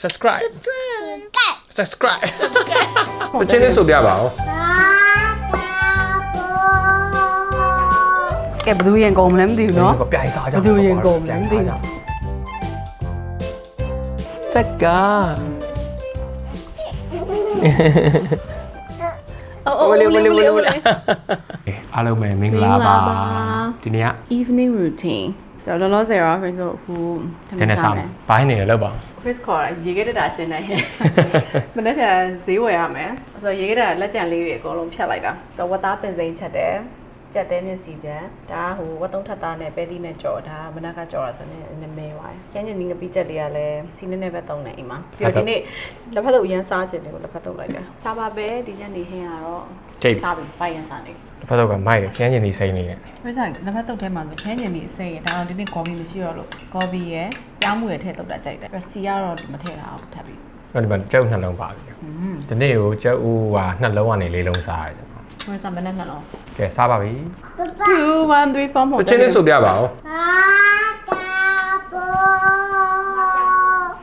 subscribe တချင်းလေးဆိုပြပါဦးကဲဘယ်သူရင်ကုန်မလဲမသိဘူးနော်ပြိုင်စားကြဘယ်သူရင်ကုန်မလဲမသိဘူးစက္ကာအိုးလေးအားလုံးပဲမင်္ဂလာပါဒီနေ့က evening routine ဆိုတော့လောလောဆယ်ရော first အခုဒီနေ့ဆောင်ဘိုင်းနေလောက်ပါ Chris ခေါ်တာရေခဲတက်တာရှင်းနေမနေ့ကဈေးဝယ်ရမယ်ဆိုတော့ရေခဲတက်တာလက်ကျန်လေးတွေအကုန်လုံးဖြတ်လိုက်တာဆိုတော့ဝတ်သားပင်စိမ်းချက်တယ်ကြက်သေးမျက်စီပြန်ဒါကဟိုဝတ်သုံးထပ်သားနဲ့ပဲတီးနဲ့ကြော်ဒါမနက်ကကြော်တာဆိုနေနည်းမဲသွားတယ်ကျန်းကျင်ဒီငပိချက်တွေကလည်းစီနေနဲ့ပဲတုံးနေအိမ်မှာပြီးတော့ဒီနေ့လက်ဖက်တုပ်ရမ်းစားချင်တယ်ကိုလက်ဖက်တုပ်လိုက်တယ်စားပါပဲဒီညနေဟင်းကတော့စားပြီးပိုက်ရမ်းစားနေလက်ဖက်တုပ်ကမိုက်ခန်းကျင်ဒီစိမ့်နေတယ်ဝိစားလက်ဖက်တုပ်ထဲမှာဆိုခန်းကျင်ဒီအစိမ့်ရဒါတော့ဒီနေ့ကော်ဖီမရှိတော့လို့ကော်ဖီရယ်ပြောင်းမှုရထည့်တုပ်တာကြိုက်တယ်ပြီးစီကတော့မထည့်တာအောင်ထပ်ပြီးဒီမှာကျုပ်နှလုံးပါပြီဒီနေ့ကိုကျုပ်ဦးကနှလုံးကနေလေးလုံးစားရတယ်ဝိစားမနဲ့နှလုံးကဲစားပါပြီ2 1 3 4 4ချင်းလေးဆိုပြပါဦး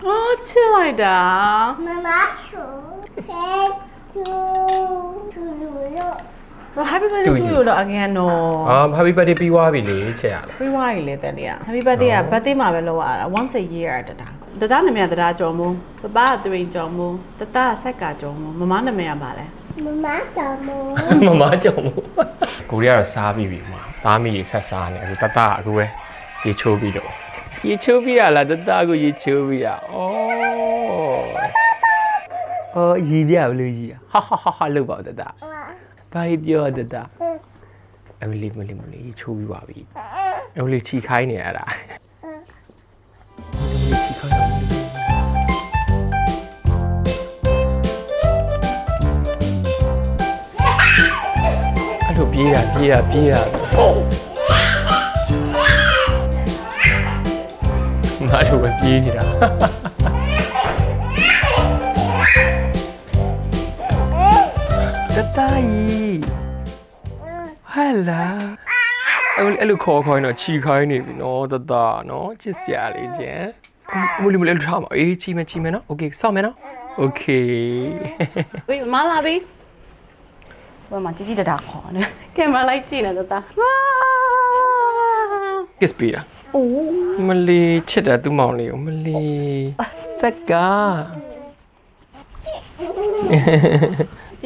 အော်ချစ်လိုက်တာ妈妈手陪猪 Happy birthday to you တော့ again နော် Happy birthday ပြီးသွားပြီလေချက်ရလားပြီးသွားပြီလေတဲ့လေးက Happy birthday က birthday မှာပဲလုပ်ရတာ once a year တတာနာမည်ကတတာကြော်မိုးပပကသွေးကြော်မိုးတတာဆက်ကကြော်မိုးမမနာမည်ကပါလဲ妈妈怎么？မမကြော်မိုးကိုရီးယားတော့စားပြီးပြီမှာသားမီးရေဆက်စားနေအခုတတအခုပဲရေချိုးပြီးတော့ရေချိုးပြီးရလားတတအခုရေချိုးပြီးရအော်ရေပြဘလို့ကြီးဟာလို့ပါတတဘာပြောတတအမလီရေချိုးပြီးပါပြီအမလီချီခိုင်းနေရတာချီခိုင်းအဲ့လိုပြေးရငါတို့ပဲပြေးနေတာတတကြီးဟဲ့လားအဲ့လိုခေါ်တော့ချီခိုင်းနေပြီနော်တတနော်ချစ်စရာလေးချင်းမလီထားပါအေးချီမယ်နော်โอเคစောင့်မယ်နော်โอเคဝေးမလာပြီဘာမှជីတတာခေါ်နေကင်မရာလိုက်ကြည့်နေတတဝါ kiss ပေးတာအိုးမလီချစ်တယ်သူ့မောင်လေးကိုမလီစက်ကာ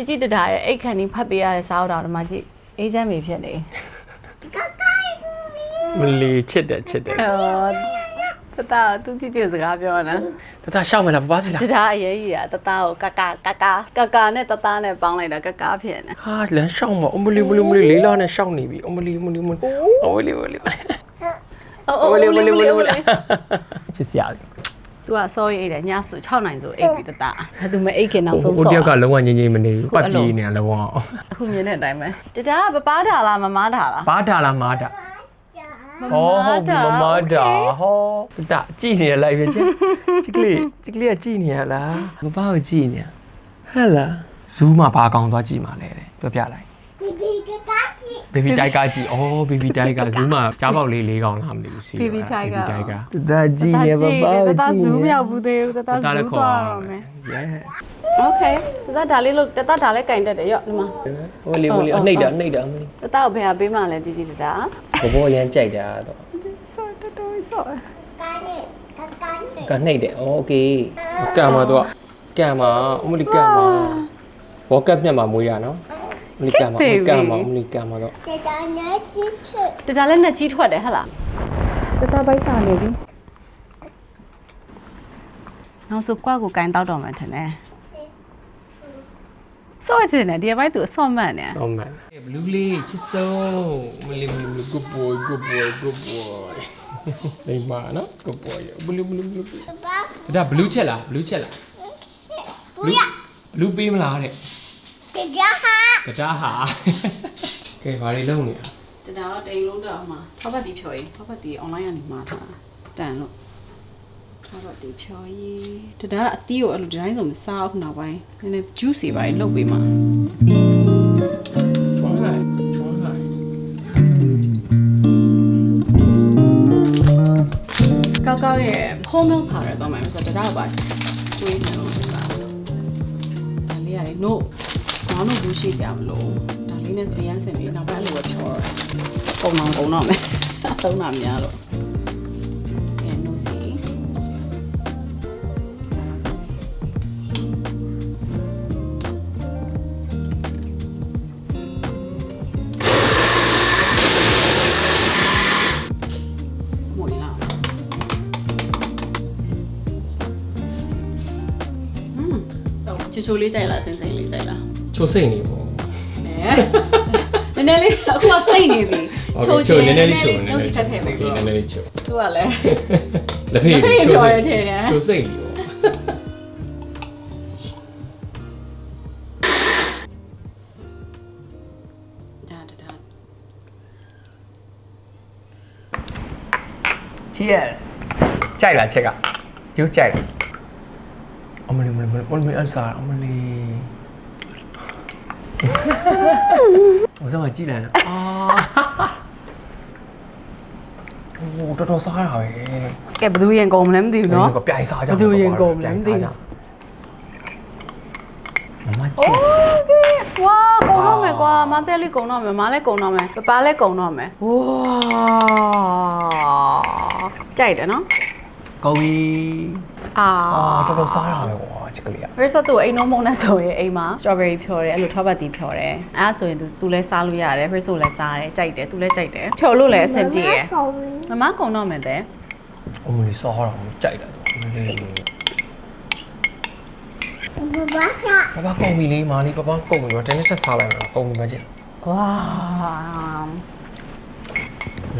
ជីတတာရဲ့အိတ်ခန့်ကြီးဖတ်ပေးရတဲ့စာအုပ်တော်ဒီမှာကြည့်အေးချမ်းပြီဖြစ်နေမလီချစ်တယ်တတသူជីစကားပြောနေတတရှောက်မလားပပစီလားတတအရေးကြီးတာတတကိုကာနဲ့တတနဲ့ပေါင်းလိုက်တာကာဖြစ်နေဟာလမ်းရှောက်မအမလီလေးလာနဲ့ရှောက်နေပြီအမလီချစ်စရာသူကစောရိတ်တယ်ညစု6နိုင်ဆိုအိတ်ပြီတတသူမအိတ်ခင်နောက်ဆုံးစောဟိုတယောက်ကလုံးဝငြိမ်မနေဘူးပတ်ပြေးနေလုံးဝအခုမြင်တဲ့အတိုင်းပဲတတကပပားတာလားမမားတာလားပါတာလားမားတာဟောမမားတာဟောတတကြည့်နေရလိုက်ပဲချင်းချစ်ကလေးကကြည့်နေရလားမပါကိုကြည့်နေဟဲ့လားဇူးမှာဘာကောင်သွားကြည့်မှာလဲတဲ့ပြောပြလိုက်ဘေဘီတိုက်ကကြည့်အော်ဘေဘီတိုက်ကဇူးမှာကြားပေါက်လေး၄ကောင်လားမသိဘူးစီဘေဘီတိုက်ကတတကြည့်နေပါပါတတဇူးမြောက်ဘူးသေးဘူးတတဇူးသွားတော့မယ် Okay တတဒါလေးလို့တတဒါလေးကင်တက်တယ်ရော့ဒီမှာဟိုလေးနှိပ်တာမလီတတကိုဘယ်ဟာပေးမှလဲជីတတဘောရမ်းကြိုက်တာတော့ဆော့ဆော့ကနှိပ်တယ်โอเคကံမှာတော့ကံမှာအမလီကံမှာဘောကပ်မြတ်မှာမွေးရနော်အမလီကံမှာတော့တတလည်းနဲ့ကြီးထွက်တယ်ဟဟလားတတပိုက်စာနေပြီနောက်ဆိုကွာကိုကင်တောက်တော့မှထင်တယ်ဆော့ချင်တယ်ဒီဘက်သူအဆော့မှန်နေဆော့မှန်ဘလူးလေးချစ်ဆုံးမလီ good boy လိမ္မာနော် good boy ဘလူးဒါဘလူးချက်လားဘလူးပေးမလားတဲ့ကဒါဟာကဲဘာတွေလုံးနေတဒါတော့တိန်လုံးတော့မှာထောက်ပတ်တီဖြော်ရေးထောက်ပတ်တီ online ကနေမှာထားတန်လို့ထောက်ပတ်တီဖြော်ရေးတဒါအတီးကိုအဲ့လိုဒီတိုင်းဆိုမစားဘူးနောက်ပိုင်းနည်းနည်း juice တွေပါလုတ်ပေးမှာကောက်ရဲ့ whole milk powder တော့မှဆိုတော့တဒါပါ တွေးချင်လို့ဆိုတာဒါလေးရတယ် no ဘာလို့ဘူးရှိကြမလို့ဒါလေးနဲ့ဆိုအရန်စင်ပြီးနောက်ပိုင်းလိုပဲဖြောပုံတော့မယ်သုံးတာများလို့အဲ no စီချိုလေးကြိုက်လားစင်စိမ့်လေးကြိုက်လား ချိုစိတ်နေပေါ့ နည်းနည်းလေးအခုကစိတ်နေပြီချိုနည်းနည်းလေးချိုနည်းနည်းလေးထပ်ထည့်ပေးပြီး နည်းနည်းလေးချို သူကလည်း လက်ဖေးချိုစိတ်နေပေါ့ဒါ Cheers ကြိုက်လားချက်က juice ကြိုက်လားအမလေးအစားအမလေး我上回ကြည့်လိုက်အာโอ้တော်တော်စားရပဲ ကဲဘယ်သူရင်ကုန်မလဲမသိဘူးเนาะ ကပြိုင်စားကြ ဘယ်သူရင်ကုန်မလဲမသိဘူး မမ cheers ဝါကုန်တော့မယ်ကွာမတဲလေးကုန်တော့မယ်မလည်းကုန်တော့မယ်ပပလည်းကုန်တော့မယ်ဝါကြိုက်တယ်เนาะ ကုန်ပြီ အာ တော်တော်စားရပဲကွာချက်ကလေးอ่ะ first သူအိမ်လုံးမုံနဲ့ဆိုရင်အိမ်မှာ strawberry ဖြော်တယ်အဲ့လိုထောပတ်တီဖြော်တယ်အဲ့ဒါဆိုရင်သူလည်းစားလို့ရတယ် first လည်းစားတယ်ကြိုက်တယ်သူလည်းကြိုက်တယ်ဖြော်လို့လည်းအဆင်ပြေရယ်မမကုန်တော့မယ်တဲ့အ မလေးစားရအောင်ကြိုက်တယ်အမလေး 爸爸 ပပကုန်ပြီလေးမာလေးပပကုန်ပြီတော့တင်းနဲ့ဆက်စားလိုက်မှာကုန်ပြီမကျ ဝါ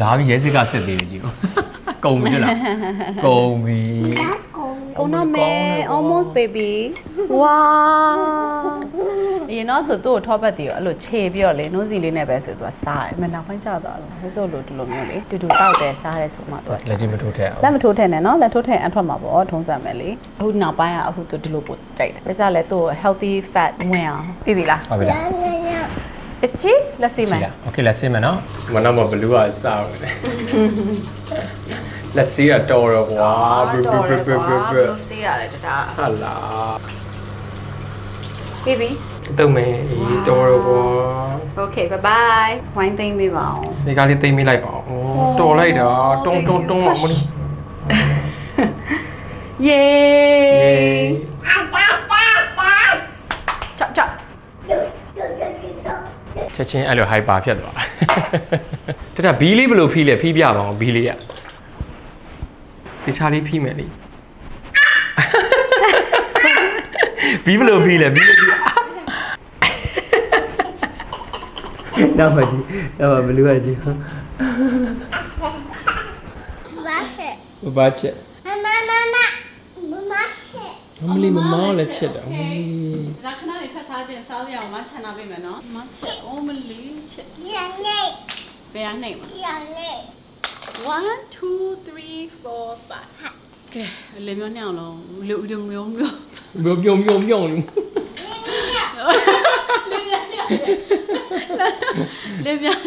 လာပြီရဲစစ်ကဆက်သေးတယ်ကြည့်ကုန်ပြီလားကုန်ပြီ ကုန်တော့မယ် almost baby ဝါရင်တော့ဆိုသူ့ကိုထောပတ်တီကိုအဲ့လိုခြေပြီးတော့လေနှုတ်စီလေးနဲ့ပဲဆိုသူကစားတယ်မနောက်ပိုင်းကျတော့လို့ဟိုဆိုလို့ဒီလိုမျိုးလေတူတူတောက်တယ်စားတယ်ဆိုမှသူက လက်ကြီးမထိုးထက်အောင် လက်မထိုးထည့်နဲ့နော်လက်ထိုးထည့်အထွက်မှာပေါ့ထုံးစံမယ်လေအခုနောက်ပိုင်းကအခုသူဒီလိုပို့ကြိုက်တယ်ပြစားလဲသူ့ healthy fat ဝင်အောင်ပြီးပြီလား ဟုတ်ပြီလား အချီလက်စီမယ် โอเคလက်စင်းမယ်နော်မနမဘလူးကစားတယ်လက်စီးရတော်တော့ကွာဘဘဘဘဘ လို့စေးရတယ်တတား ဟာလာ ပြီးပြီ တုံးမယ်တော်တော့ကွာ Okay bye bye ဝိုင်းသိမ့်ပေးပါအောင် ဒီကလေးသိမ့်မိလိုက်ပါဦးတော်လိုက်တာတုံတုံမမနီ Yay ချောက်ချောက် ချက်ချင်းအဲ့လို hyper ဖြစ်သွားတတဘီးလေးဘယ်လိုဖီးလဲဖီးပြပါအောင်ဘီးလေးอ่ะတခြားလေးဖီးမယ်လေဘီးဘယ်လိုဖီးလဲဘီးလေးတော့မကြည့်တော့ဘယ်လိုကြည့်ဘာချက်မမလေးမမောလည်းချက်တယ် ဒါခဏလေးထပ်စားခြင်းစားရအောင်မချန်တာပေးမယ်နော်မချက်အိုးမလေးချက်ဘယ်အနေမှာ 1 2 3 4 5ကဲလေမျိုးနဲ့အောင်လုံးလူမျိုးပြုံလေမျိုး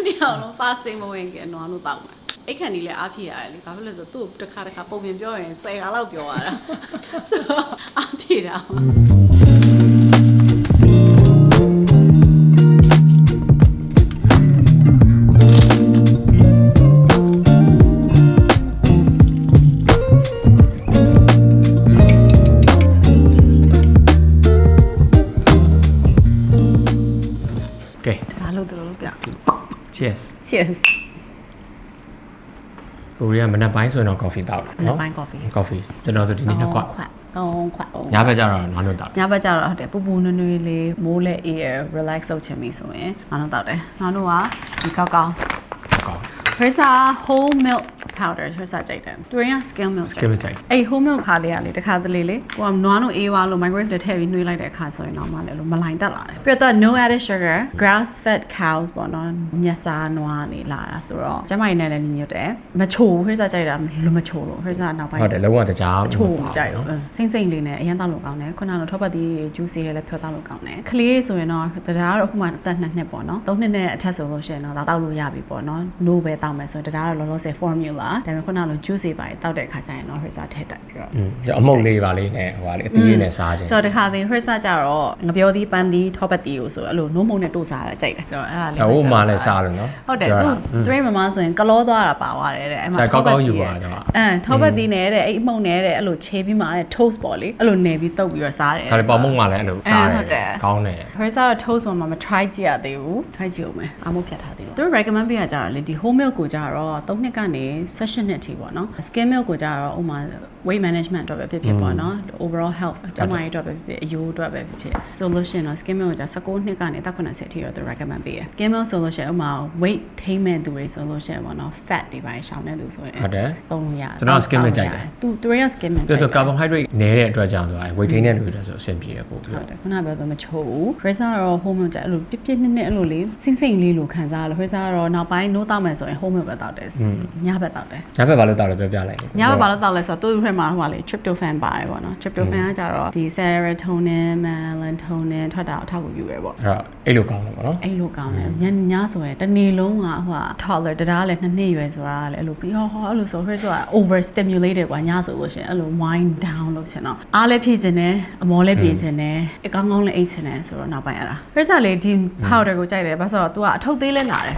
နဲ့အောင်လုံးပါစိမ်မဝင်ကဲနွားလို့တောက်မှာအိတ်ခန့်ကြီးလည်းအားဖြည့်ရတယ်လေဘာဖြစ်လဲဆိုသူ့တစ်ခါပုံပြင်ပြောရင်10ခါလောက်ပြောရတာဆိုအားဖြည့်တာ ကဲ ဒါလို့တို့လို့ပြ cheers Cheers ကိုရီးယားမနက်ပိုင်းဆိုရင်တော့ coffee တောက်တယ် နော် နော် ပိုင်း coffee coffee ကျွန်တော်တို့ဒီနေ့နှစ်ခွက် 3ခွက် ညဘက်ကျတော့ငါတို့တောက် ညဘက်ကျတော့ဟုတ်တယ်ပူပူနွေးနွေးလေးမိုးလဲ air relax လုပ်ချင်ပြီဆိုရင်ငါတို့တောက်တယ်ငါတို့ကဒီကောက်ကောက် ကောင်း Fresa whole milk powder Fresa ကြိုက်တယ်သူရင်း skim milk စကစ်ကြိုက် အဲ့ whole milk ခါလေးကလေတစ်ခါတလေလေဟိုကနွားတို့အေးသွားလို့ microwave ထဲထည့်ပြီးနှွေးလိုက်တဲ့အခါဆိုရင်တော့မှလည်းလို့မလိုင်တက်လာတယ်ပြီးတော့ no added sugar grass fed cows ပေါ့နော်ညက်စားနွားနေလာတာဆိုတော့ကျမကြီးနဲ့လည်းညီညွတ်တယ်မချို Fresa ကြိုက်တာလို့မချိုလို့ Fresa နောက်ပိုင်း ဟုတ်တယ်လုံးဝတကြား ချိုကြိုက်တော့စိမ့်စိမ့်လေးနဲ့အရင်တောက်လို့ကောင်းတယ်ခုနကတော့ထောပတ်သီး juice တွေလည်းဖြောတောက်လို့ကောင်းတယ်ကလေးဆိုရင်တော့တရားတော့အခုမှအသက်2နှစ်ပေါ့နော်3နှစ်နဲ့အထက်ဆိုလို့ရှိရင်တော့တောက်လို့ရပြီပေါ့နော် no ပဲတောက် တောက်မယ်ဆိုတော့ဒါကတော့လောလောဆယ် formula ဒါပေမဲ့ခုနကလို juice တွေပါတောက်တဲ့အခါကျရင်တော့ Hrisa ထည့်တိုက်ပြီးတော့အမုတ်လေးပါလေးနဲ့ဟိုပါလေအသီးလေးနဲ့စားခြင်းဆိုတော့တခါသေး Hrisa ကြတော့ငပြောသီးပန်းသီးထောပတ်သီးကိုဆိုအဲ့လိုနိုးမုံနဲ့တို့စားတာကြိုက်တယ်ဆိုတော့အဲ့ဒါလေးဟိုမှလည်းစားလို့နော်ဟုတ်တယ်သူမမဆိုရင်ကလောသွားတာပါသွားတယ်တဲ့အဲ့မှာကောက်ကောက်ယူသွားတော့ထောပတ်သီးနဲ့တဲ့အဲ့အမုံနဲ့တဲ့အဲ့လိုခြေပြီးမှတဲ့ toast ပေါ့လေအဲ့လိုနေပြီးတုပ်ပြီးတော့စားတယ်ဒါလည်းပေါမုံမှလည်းအဲ့လိုစားတယ်ကောင်းတယ် Hrisa တော့ toast မှာမ try ကြည့်ရသေးဘူး try ကြည့်အောင်မယ်အမုတ်ဖြတ်ထားသေးလို့သူ recommend ပေးရကြတာလေဒီ whole milk ကိုကြတော့3နှစ်ကနေ16နှစ်ထိပေါ့နော် skim milk ကိုကြတော့ဥမာ weight management အတွက်ပဲဖြစ်ဖြစ်ပေါ့နော် overall health ကျန်းမာရေးအတွက်ပဲဖြစ်ဖြစ်အယိုးအတွက်ပဲဖြစ်ဖြစ်ဆိုလို့ရှိရင်တော့ skim milk ကိုကြ19နှစ်ကနေ80ထိတော့သူ recommend ပေးရ skim milk ဆိုလို့ရှိရင်ဥမာ weight ထိမဲ့သူတွေဆိုလို့ရှိရင်ပေါ့နော် fat တွေပါရှောင်တဲ့သူဆိုရင်ဟုတ်တယ်သုံးလို့ရတယ်ကျွန်တော် skim milk ကြိုက်တယ်သူရ skim milk တော် carbohydrate နည်းတဲ့အတွက်ကြောင့်ဆိုရင် weight ထိတဲ့လူတွေဆိုအဆင်ပြေတယ်ပို့ပြီးဟုတ်တယ်ခုနကပြောတော့မချိုးဘူး Hrisa ကတော့ whole milk ကြအဲ့လိုပြည့်နှစ်အဲ့လိုလေးစိမ့်စိမ့်လေးလိုခံစားရလို့ Hrisa ကတော့နောက်ပိုင်းနိုးတောက်မယ်ဆိုရင် whole milk ပဲတောက်တယ်ညဘက်တောက်တယ်ညဘက်ဘာလို့တောက်လဲပြောပြလိုက်ညဘက်ဘာလို့တောက်လဲဆိုတော့သူ့ထဲမှာဟိုကလေ tryptophan ပါတယ်ပေါ့နော် tryptophan ကကြတော့ဒီ serotonin melatonin ထွက်တာအထောက်အကူပြုတယ်ပေါ့အဲ့လိုကောင်းတယ်ပေါ့နော်အဲ့လိုကောင်းတယ်ညဆိုရင်တစ်နေ့လုံးကဟိုက toddler တရားလည်း2နှစ်ရွယ်ဆိုတာလည်းအဲ့လိုပြီးဟောအဲ့လိုဆို Hrisa က over stimulated กว่าညဆိုလို့ရှိရင်အဲ့လို wind down လုပ်ချင်တော့အားလည်းဖြည့်ချင်တယ်အမောလည်းပြင်ချင်တယ်အကောင်းကောင်းလည်းအိတ်ချင်တယ်ဆိုတော့နောက်ပိုင်းရတာ Hrisa လေဒီ powder ကိုကြိုက်တယ်ဘာလို့ဆိုတော့ तू ကအထုပ်သေးလဲလာတယ်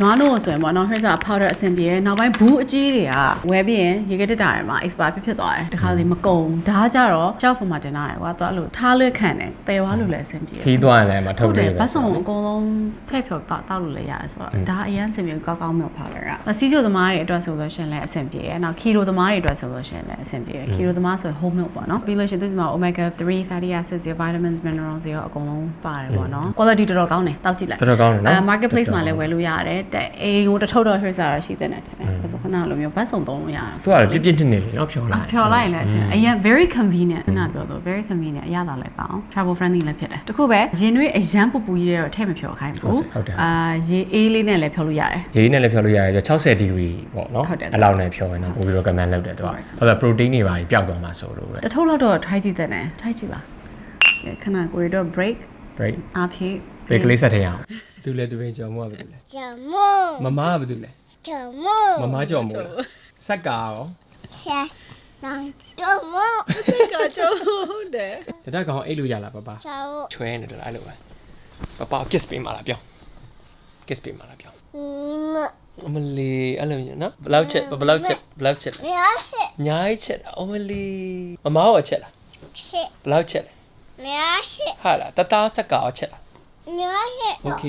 နွားနို့ဆိုရင်ပေါ့နော် Hrisa powder အဆင်ပြေတယ်နောက်ပိုင်းဘူးအကြီးတွေကဝယ်ပြီးရင်ရေကတက်တာတွေမှာ expire ဖြစ်သွားတယ်တခါလေမကုန်ဒါကြတော့ shelf မှာတင်ထားတယ်ကွာ तू အဲ့လိုထားလွတ်ခံတယ်ပယ်သွားလို့လည်းအဆင်ပြေခီးသွားရင်လည်းမထုတ်သေးဘူးဘာလို့အကုန်လုံးထည့်ဖြောတောက်လို့လည်းရတယ်ဆိုတော့ဒါအရင်အဆင်ပြေကောင်းကောင်းမျိုး powder ကစီးချိုသမားတွေအတွက်ဆိုလို့ရှိရင်လည်းအဆင်ပြေတယ်နောက်ခီလိုသမားတွေအတွက်ဆိုလို့ရှိရင်လည်းအဆင်ပြေတယ်ခီလိုသမားဆို whole milk ပေါ့နော်ပြီးလို့ရှိရင်သူ့မှာ omega 3 fatty acids ရော vitamins minerals ရောအကုန်လုံးပါတယ်ပေါ့နော် quality တော်တော်ကောင်းတယ်တောက်ကြည့်လိုက်တော်တော်ကောင်းတယ်နော် marketplace မှာလည်းဝယ်လို့ရတယ်အိမ်ကိုတစ်ထုပ်တော့ Hrisa ရရှိတဲ့နဲ့တယ်။ဆိုခဏလိုမျိုးဘတ်စုံသုံးလို့ရတယ်။သူကပြည့်ပြည့်နေနေနော်ဖြော်လိုက်ရင်လည်းအရင် very convenient ခဏပြောတော့ very convenient အရသာလည်းကောင်း travel friendly လည်းဖြစ်တယ်။တခုပဲရင်တွေးအရန်ပူပူကြီးတော့ထည့်မဖြော်ခိုင်းဘူး။ရေအေးလေးနဲ့လည်းဖြော်လို့ရတယ်။ရေနဲ့လည်းဖြော်လို့ရတယ်60 degree ပေါ့နော်။အဲ့လောက်နဲ့ဖြော်ရင်တော့ပိုပြီးတော့ recommend လုပ်တယ်သူက။ဘာလို့ protein တွေပါပျောက်သွားမှာဆိုလို့ပဲ။တထုပ်လောက်တော့ try ကြည့်တဲ့နဲ့ try ကြည့်ပါ။ခဏကိုရီတော့ break အားဖြည့်ဘေကလေးဆက်ထည့်ရအောင်သူလဲသူရင်ကြော်မို့ကဘာလဲကြော်မို့မမကဘာလဲကြော်မို့မမကြော်မို့ဆက်ကရောဆက်ကြော်မို့ဆက်ကကြော်ဟုတ်တယ်တကောင်အိတ်လို့ရလားပပချွဲနေတယ်အဲ့လိုပဲပပ kiss ပေးမှာလားပြော kiss ပေးမှာလားပြောအမလီအဲ့လိုနော်ဘလောက်ချက်ညားချက်အမလီမမရောချက်လားချက်ဘလောက်ချက်ညာချက်ဟာလားတသားဆက်ကရောချက်လားညာချက်โอเค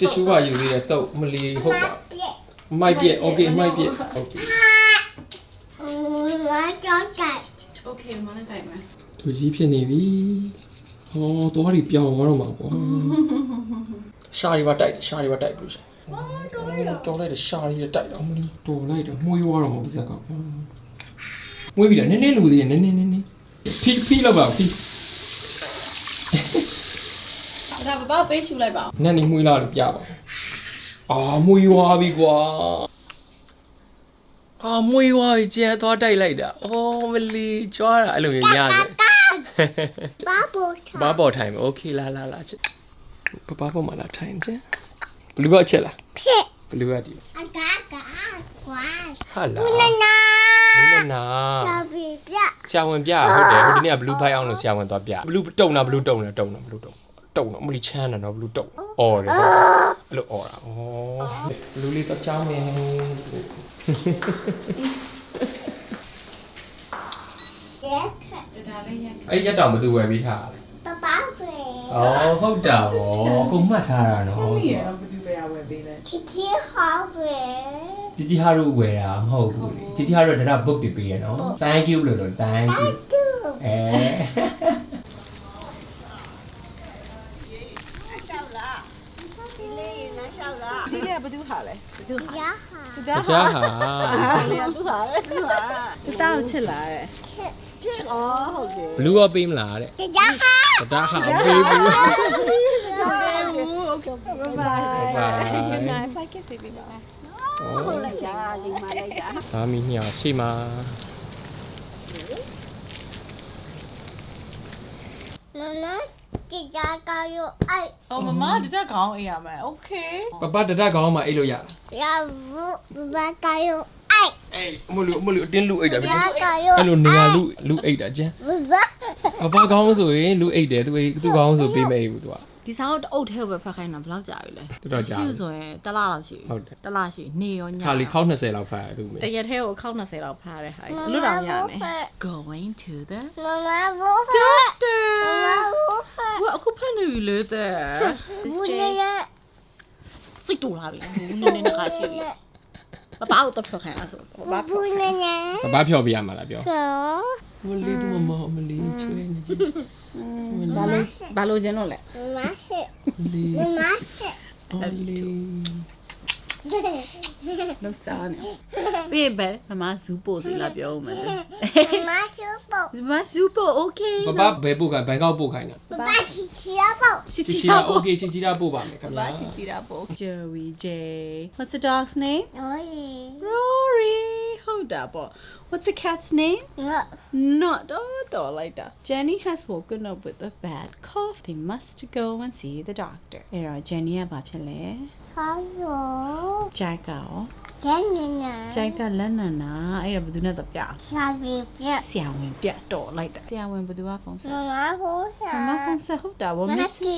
တစ်ရှူးကယူသေးတယ်တုတ်မလီဟုတ်ပါမိုက်ပြက်โอเคမိုက်ပြက်โอเคလာကြောက်တယ်โอเคမလိုက်တိုင်းမယ်သူကြီးဖြစ်နေပြီဟောတော့ရီပြောင်းသွားတော့မှာပေါ့ရှာရီပါတိုက်ရှာရီပါတိုက်ဘူးရှာတော်လိုက်တယ်ရှာရီတိုက်တော့မလီတော်လိုက်တော့မှုရွာတော့မှာပါစက်ကမွေးပြီလားနည်းနည်းလူသေးတယ်နည်းနည်းဖီလောက်ပါဖီဒါဘာပေးရှူလိုက်ပါနက်နေမှုလာလို့ပြပါအာမှုရွာပြီကွာမှုရွာပြီကျဲသွားတိုက်လိုက်တာအော်မလီကြွားတာအဲ့လိုမျိုးညရတယ်ဘာပေါ်ထိုင်โอเคလာချစ်ဘာပေါ်မှာလာထိုင်ချင်ဘလူးကအချက်လားဖြစ်ဘလူးကဒီအကာကွာဟာလာဘူးနာဆရာပြဆရာဝန်ပြဟုတ်တယ်ဟိုဒီနေ့ကဘလူးဖိုက်အောင်လို့ဆရာဝန်သွားပြဘလူးတုံတာဘလူးတုံတယ်တုံတော့မလီချမ်းတယ်နော်ဘလူးတုံအော်တယ်အဲ့လိုအော်တာဩဘလူးလေးတော့ချောင်းနေဒါလေးရက်အဲ့ရက်တောင်ဘသူဝယ်ပြီးထားတယ်ပပပဲဩဟုတ်တာဗောကိုမှတ်ထားတာနော်ဟုတ်ပြီရောဘသူပဲဝယ်ပေးလဲချီဟာပဲជីဟာရုဝယ်တာမဟုတ်ဘူးလေជីဟာရုဒါ book တွေပေးရနော် thank you လို့ thank you ဒီလေးကဘသူဟာလဲဘသူဟာတူတာဟာလေးကသူဟာလေတူတာကိုချစ်လာတဲ့ချစ်ဟုတ်တယ်ဘလူးရောပေးမလားတဲ့တူတာဟာပေးဘူးပေးဘူးโอเค bye good night bye kiss ပေးပါဟုတ်လိုက်တာလိမ္မာလိုက်တာဘာမီညရှိမှာမမ家高又爱， အော်မမတကြခေါင်းအေးရမယ်โอเค ပပတတကောင်းမှအိတ်လို့ရ 要不爸高又爱， အေးမလို့အတင်းလူအိတ်တာဗျ 爸高又 အဲ့လိုနေရာလူအိတ်တာကျန် 不爸， ပပကောင်းဆိုရင်လူအိတ်တယ်သူကောင်းဆိုပေးမအိတ်ဘူးသူက ဒီစာအုပ်အုပ်ထဲကိုပဲဖတ်ခိုင်းတာဘယ်လောက်ကြာပြီလဲ တော်တော်ကြာပြီ ရှိဆိုရင်တစ်လလောက်ရှိပြီ ဟုတ်တယ် တစ်လရှိနေရောည ခါလီခေါင်း20လောက်ဖတ်ရသူမေ တရက်ထဲကိုခောက်20လောက်ဖားတဲ့ဟာအလွတ်တော်ရမယ် Going to the 妈妈不会， doctor 妈妈不会， ဝအခုဖတ်နေပြီလေတဲ့ 不能人， စိတ်တူလာပြီဘူးနေနေခါရှိပြီပပအောင်တော့ဖတ်ခိုင်းအောင်ဆိုပပ 不能人， ပပဖြော်ပြရမှာလားပြော 走， မလေးသူမမလေးချွေးနေကြီး ဘာလို့ကျင်းလို့လဲ 妈妈是， လေး 妈妈是， လေး လောက်စားနေပြေးပဲမမဇူးပို့စီလာပြောဦးမယ် 妈妈是宝， မမဇူးပို့ okay ပပဘယ်ပို့ခိုင်းဘန်ကောက်ပို့ခိုင်းတာ 爸爸是吃宝， ချီ ချီ ချီ ချီ တာ တာ ပို့ okay ချီချီတာပို့ပါမယ်ခင် ဘာ ဗျာ ချီချီတာပို့ Joey J What's the dog's name 可以， Rory ဟုတ်တာပေါ့ What's the cat's name 我 Notတော့လိုက်တာ Jenny has woken up with a bad cough they must go and see the doctor အဲ့တော့ Jenny ကဘာဖြစ်လဲ 还有 Jack ကရော 真的呢， Jack ကလက်နံနာအဲ့ဒါဘယ်သူနဲ့တော့ပြ 小姐姐， ဆရာဝန်ပြတော့လိုက်တာဆရာဝန်ဘယ်သူကဖုန်းဆက် 妈妈不是， မမဖုန်းဆက်ဟုတ်တာဗော 妈 Miss 给，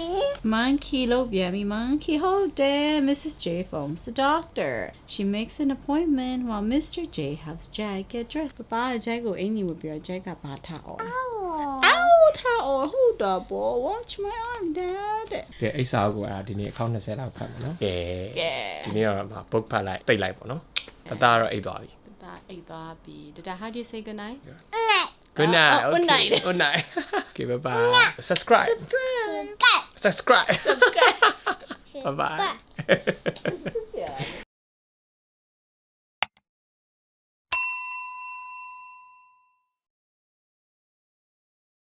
Monkey လို့ပြန်ပြီ Monkey ဟုတ်တယ် Mrs. J phones the doctor she makes an appointment while Mr. J helps Jack get dressed ပပက Jack ကိုအင်ကြီးဝတ်ပြီးတော့ Jack ကဘာထားအောင်လဲ Ow ထားအောင်ဟုတ်တာဗော watch my arm dad ကဲအိတ်စာအုပ်ကိုအဲ့ဒါဒီနေ့အခေါက်20လောက်ဖတ်မယ်နော်ကဲ ကဲ ဒီနေ့တော့ book ဖတ်လိုက်တိတ်လိုက်ပေါ့နော်တသားတော့အိတ်သွားပြီ ဒါအိတ်သွားပြီ Dada how do you say good night Good night. Good Okay. night. Good night. Okay, bye bye. Subscribe. subscribe 盖， Subscribe. 盖， Bye bye. ဆရာ